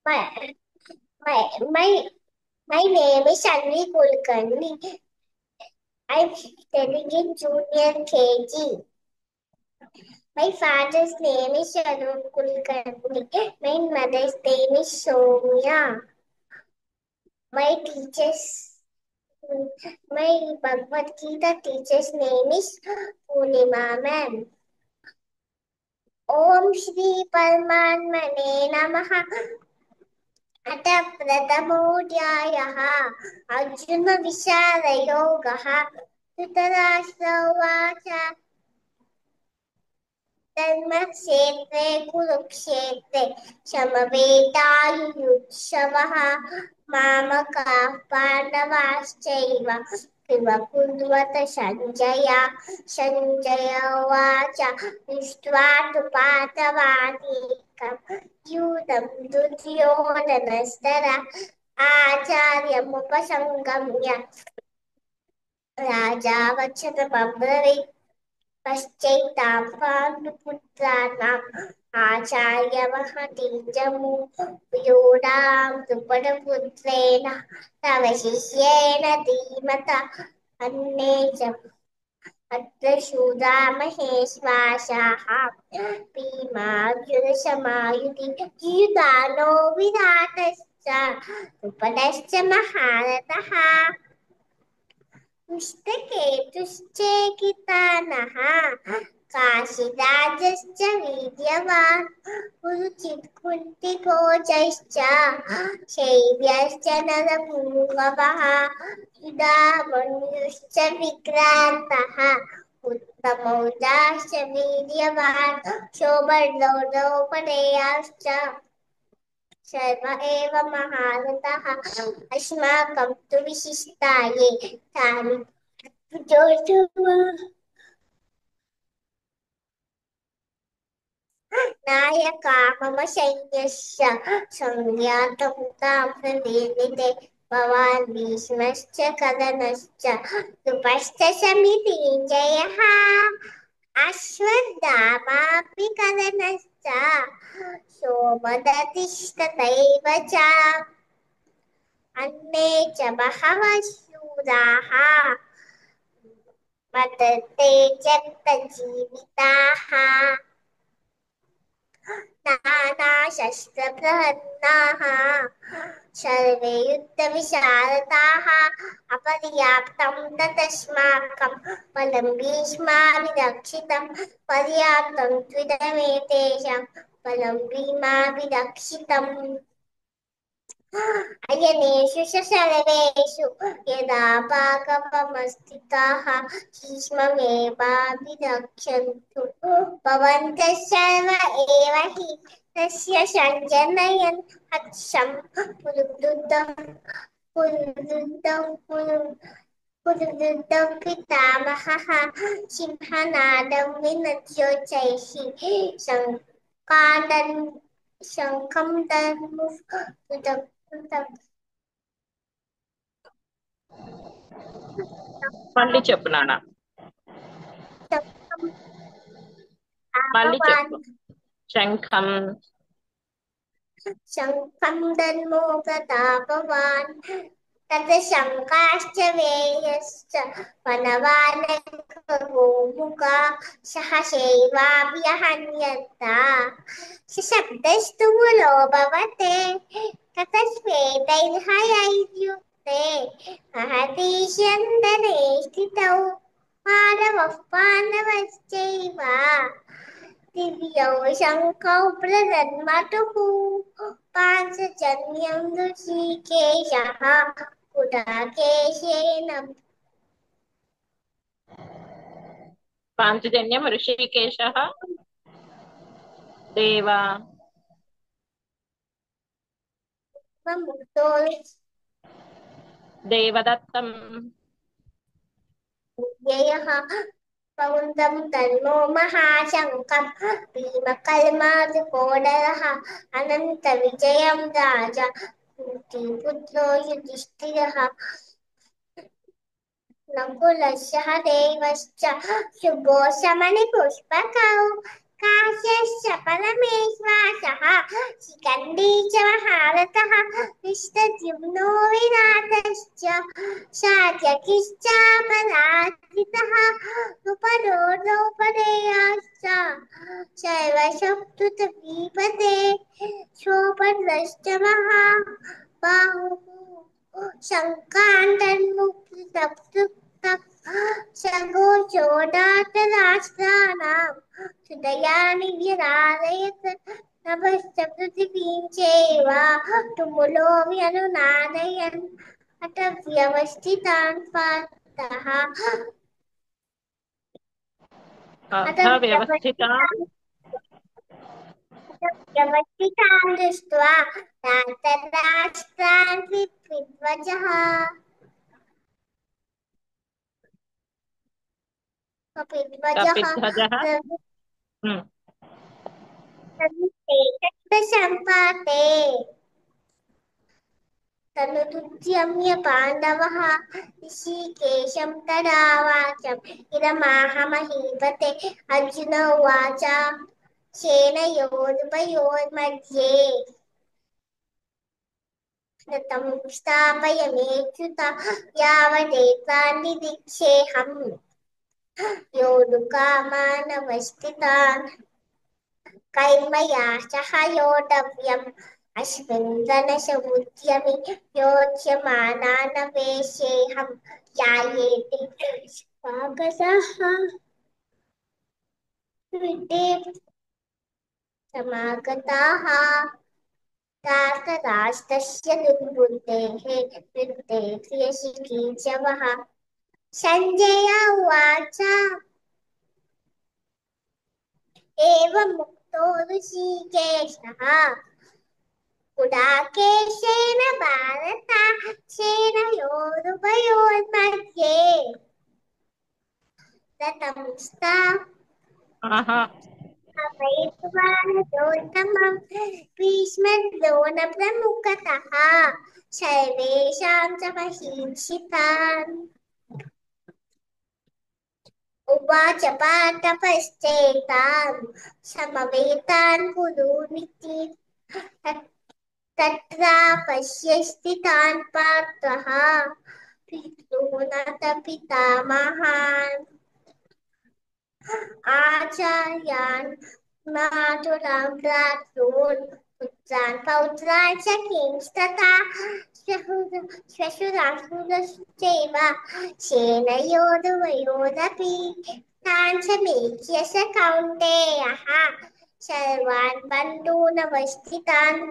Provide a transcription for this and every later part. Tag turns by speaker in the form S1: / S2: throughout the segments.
S1: My, my, my, my name is Anvi Kulkarni. I'm studying in junior KG. My father's name is Arun Kulkarni. My mother's name is Soumya. My teacher's my Bhagavad Gita teacher's name is Purnima ma'am. Om Shri Paramatmane Namaha. अथ प्रथमोऽध्यायः अर्जुनविषादयोगः धृतराष्ट्र उवाच धर्मक्षेत्रे कुरुक्षेत्रे समवेतायुयुत्सवः मामकाः पाण्डवाश्चैव किम कुर्वत सञ्जय सञ्जय उवाच दृष्ट्वा तु पार्थवानीकम् यूतं दुर्योधनस्तर आचार्यमुपसङ्गम्य राजा वचनमब्रवीत् पश्चैतां पाण्डुपुत्राणाम् आचार्यमहतीजमु योडां द्रुपदपुत्रेण तव शिष्येण धीमता अन्ये च अत्र शूरा महेश्वासाः भीमार्जुनसमायुधि युधानो विराटश्च द्रुपदश्च महारथः पुस्तकेतुश्चेकितानः काशीराजश्च वीर्यवान् कुरुचित्कुन्तिभोजश्च शैब्यश्च नरपुङ्गवः युधामन्युश्च विक्रान्तः उत्तमौजाश्च वीर्यवान् शोभनोपदेयाश्च सर्व एव महारथः अस्माकं तु विशिष्टाये तानि नायका मम सैन्यस्य संज्ञातं तां प्रदीयते भवान् भीष्मश्च कदनश्च कृपश्च समितिञ्जयः अश्वत्थामापि कदनश्च सोमदत्तिस्तथैव च अन्ये च बहवः शूराः वर्तन्ते त्यक्तजीविताः नानाशस्त्रप्रहन्नाः सर्वे युद्धविशारदाः अपर्याप्तं तदस्माकं बलं भीष्माभिरक्षितं पर्याप्तं त्विदमेतेषां बलं भीमाभिरक्षितम् अयनेषु च सर्वेषु यदा भागवमस्थिताः भीष्ममेवाभिरक्षन्तु भवन्तः सर्व एव हि तस्य सञ्जनयन् हर्षं पुरुवृद्धं पितामहः सिंहनादं विनद्योच्चैः शङ्कादन् शङ्खं दद्मुः
S2: మళ్ళీ చెప్పు నాన్న. మళ్ళీ చెప్పు. శంఖం
S1: शङ्खं दद्मो प्रतापवान् तत् शङ्काश्च वेयश्च वनवानखगोमुखा सहसैवाभ्यहन्यता शब्दस्तु मुलोभवते ततस्वेदैर्हयैर्युक्ते महतीशन्दने स्थितौ पाण्डवः पाण्डवश्चैव दिव्यौ शङ्खौ प्रदन्मतुः पाञ्चजन्यं ऋषिकेशः पुटाकेशेन
S2: పాంచజన్యం ఋషికేశ దేవా
S1: मुक्तो
S2: దేవదత్తం
S1: ययः पौन्दं तन्मो महाशङ्खं भीमकल्मादिकोडरः अनन्तविजयं राजा कुन्तीपुत्रो युधिष्ठिरः नकुलस्य देवश्च शुभो शमनिपुष्पकौ काश्यश्च परमेश्वास शिखण्डी च महारथः कृष्णद्युम्नो विराटश्च शार्यकिश्चापराजितः नृपरो द्रौपदेयाश्च शैवशक्तुतपीपते शोभद्रश्च महाबाहुः शङ्कान्तन्मुक्तप्तुक्तः सघोषोदातराष्ट्राणां हृदयानि व्यरालयत् नभश्च पृथिवीं चैव तुमुलो व्यनुनादयन् अथ व्यवस्थितान् पार्थः अथ
S2: अथ व्यवस्थिता
S1: व्यवस्थितान् व्यवस्थितान् दृष्ट्वा रातराष्ट्रान् विध्वजः कपिध्वजः
S2: कपिध्वजः हम्म,
S1: सम्पाते तनुदुद्यम्य पाण्डवः ऋषिकेशं तदा वाचम् इदमाह महीपते अर्जुन उवाच सेनयोरुभयोर्मध्ये रथं स्थापयमेच्युत यावदेतान्निरीक्षेऽहम् योद्धुकामानवस्थितान् कैर्मया सह योद्धव्यम् अस्मिन् रणसमुद्यमे योत्स्यमानानवेशेऽहं यायेति स्वागतः विद्ये समागताः धार्तराष्ट्रस्य दुर्बुद्धेः वृद्धे प्रियशिकीर्षवः सञ्जय उवाच एवमुक्तो ऋषिकेशः गुडाकेशेन भारत सेनयोरुभयोर्मध्ये रथं
S2: आहा
S1: स्थापयित्वानरोत्तमं भीष्मद्रोणप्रमुखतः सर्वेषां च महीक्षितान् उवाच पार्थ पश्चेतान् समवेतान् कुरूनिति तत्रा पश्य स्थितान् पार्थः पितॄन् आचार्यान् मातुलां भ्रातॄन् पुत्रान् पौत्रान् सखींस्तथा श्वशुराशुरश्चैव सेनयोरुभयोरपि तान् समेत्य स कौन्तेयः सर्वान् बन्धूनवस्थितान्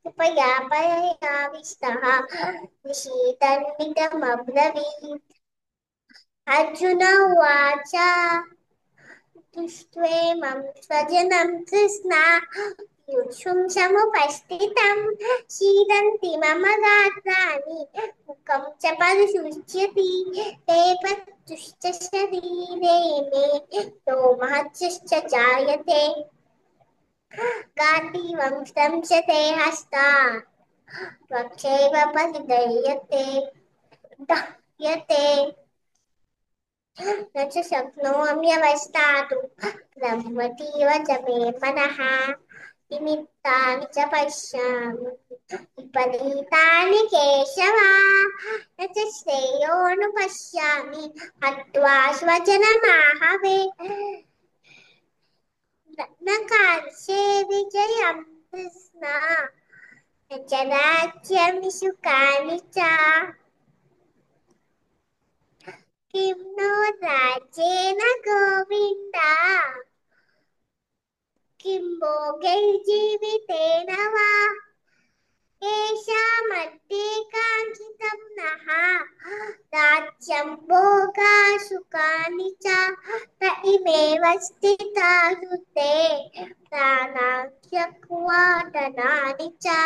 S1: कृपया परयाविष्टः निशीतन्निदमब्रवीत् अर्जुन उवाच दृष्ट्वेमं स्वजनं कृष्णा युक्षुं समुपस्थितं सीदन्ति मम गात्राणि मुखं च परिशुष्यति ते शरीरे मे रोमहर्षश्च जायते गाण्डीवं संशते हस्तात् त्वक्षैव परिदह्यते दह्यते न च शक्नोम्यवस्थातुं ब्रह्मतीव च मे मनः निमित्तानि च पश्यामि विपरीतानि केशव न च श्रेयोनुपश्यामि हत्वा स्वजनमाहवे न काङ्क्षे विजयं कृष्ण न च राज्यं सुखानि च किं नो राज्येन गोविन्द किं भोगैर्जीवितेन वा येषामर्थे काङ्क्षितं नः राज्यं भोगा सुखानि च त इमेव स्थिता युते प्राणां त्यक्त्वा धनानि च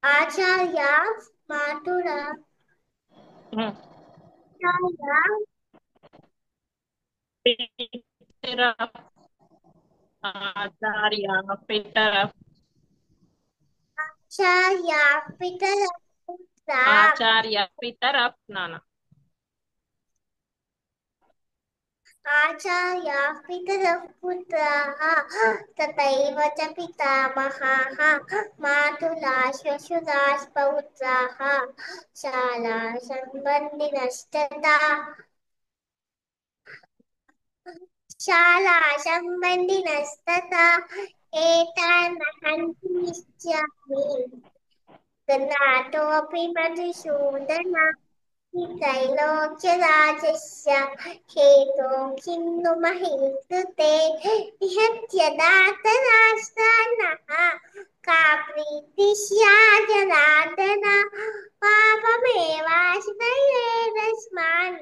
S1: आचार्या मातुरा
S2: हम्म,
S1: आचार्या
S2: पितरः आचार्या पितरः
S1: पितरपुत्रा
S2: आचार्य पितरः नाना
S1: आचार्याः पितरः पुत्राः तथैव च पितामहाः मातुला श्वशुराः पौत्राः शाला सम्बन्धिनस्तथा शालासम्बन्धिनस्तथा एतान् हन्तीष्यामि गन्नातोऽपि मधुसूदन त्रैलोक्यराजस्य हेतों किन्नु महीकृते निहत्यदातराष्ट्रान्नः का प्रीतिः स्यात् जनार्दन पापमेवाश्रयेदस्मान्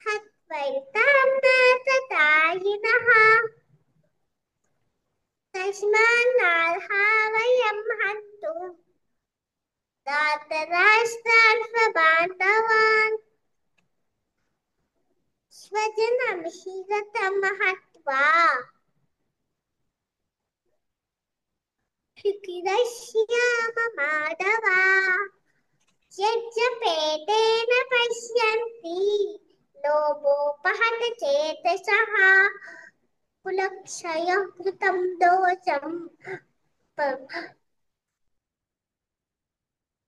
S1: हत्वैतां न ततायिनः तस्मान्नार्हा वयं हन्तुम् धातराष्ट्रान् स्वबान्धवान् स्वजनं हि गतं हत्वा सुखिरश्याममाधवा यज्जपेतेन पश्यन्ति लोभोपहत चेतसः कुलक्षयः कृतं दोषं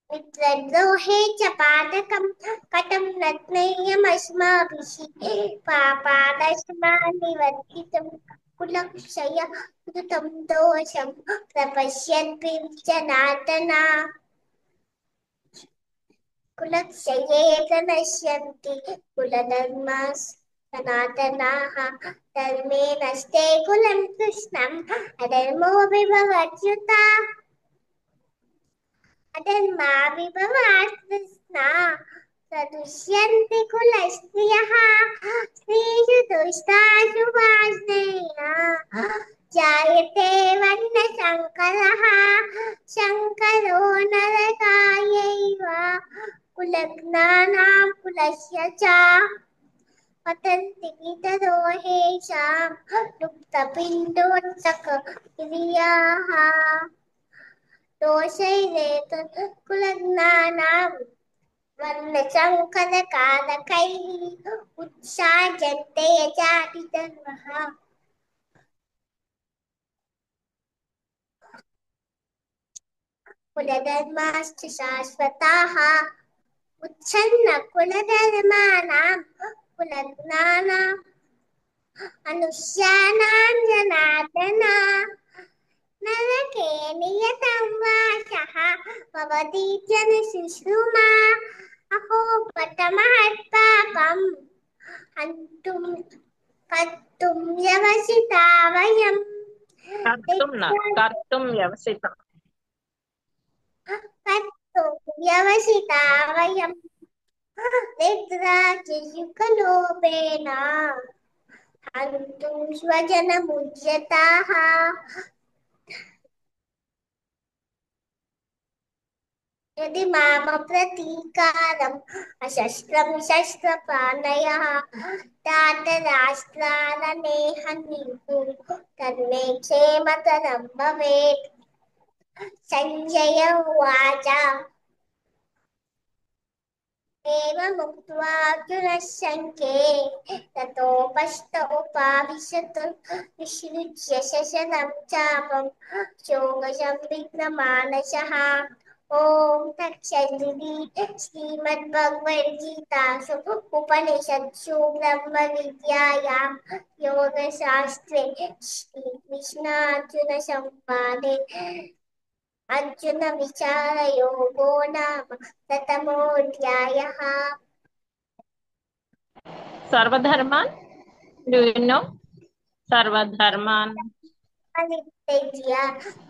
S1: मित्रद्रोहे च पातकं कथं रत्नेयमस्माभिः पापादस्मान् निवर्तितं कुलक्षय कृतं दोषं प्रपश्यन्ति जनार्दन कुलक्षये प्रणश्यन्ति कुलधर्माः सनातनाः धर्मे नष्टे कुलं कृष्णम् अधर्मोऽभिभवत्युता अधर्माभिभवात् कृष्णा सदुष्यन्ति कुलस्त्रियः स्त्रीषु दुष्टासु वार्ष्णेया जायते वर्णशङ्करः शङ्करो नरकायैव कुलज्ञानां कुलस्य च पतन्ति पितरो हेषां लुप्तपिण्डोत्सकक्रियाः दोषैरेतत् कुलज्ञानां वर्णशङ्करकारकैः उत्साजन्ते यजातिधर्मः कुलधर्माश्च शाश्वताः उच्छन्न कुलधर्माणां कुलज्ञानाम् अनुष्यानां जनार्दन नरके नियतं वासः भवतीत्यनुशुश्रुमा अहो पतमहत्पापम् हन्तुं कर्तुं व्यवसिता वयम्
S2: कर्तुं व्यवसितं
S1: कर्तुं व्यवसिता वयम् निद्राचियुकलोपेन हन्तुं स्वजनमुज्यताः यदि मामप्रतीकारम् अशस्त्रं शस्त्रपाणयः धातराष्ट्रारणे हन्युः तन्मे क्षेमतरं भवेत् सञ्जय उवाच एवमुक्त्वा अर्जुनः शङ्के ततोपस्थ उपाविशत् विसृज्य शशनं चापं शोकसंविघ्नमानसः ॐ तत्सदिति श्रीमद्भगवद्गीतासु उपनिषत्सु ब्रह्मविद्यायां योगशास्त्रे श्रीकृष्णार्जुनसंवादे अर्जुनविचारयोगो नाम प्रथमोऽध्यायः
S2: सर्वधर्मान् डू यू नो सर्वधर्मान्
S1: परित्यज्य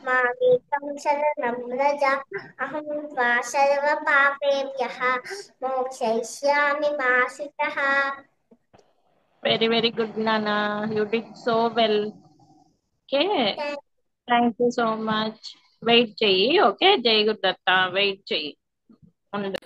S1: मामेकं शरणं व्रज अहं त्वा सर्वपापेभ्यः मोक्षयिष्यामि मा शुचः
S2: very good Nana, you did so well. Okay, thank you so much. Wait చెయ్యి. Okay, జై గురుదత్త వెయిట్ చెయ్యి. ఉండు.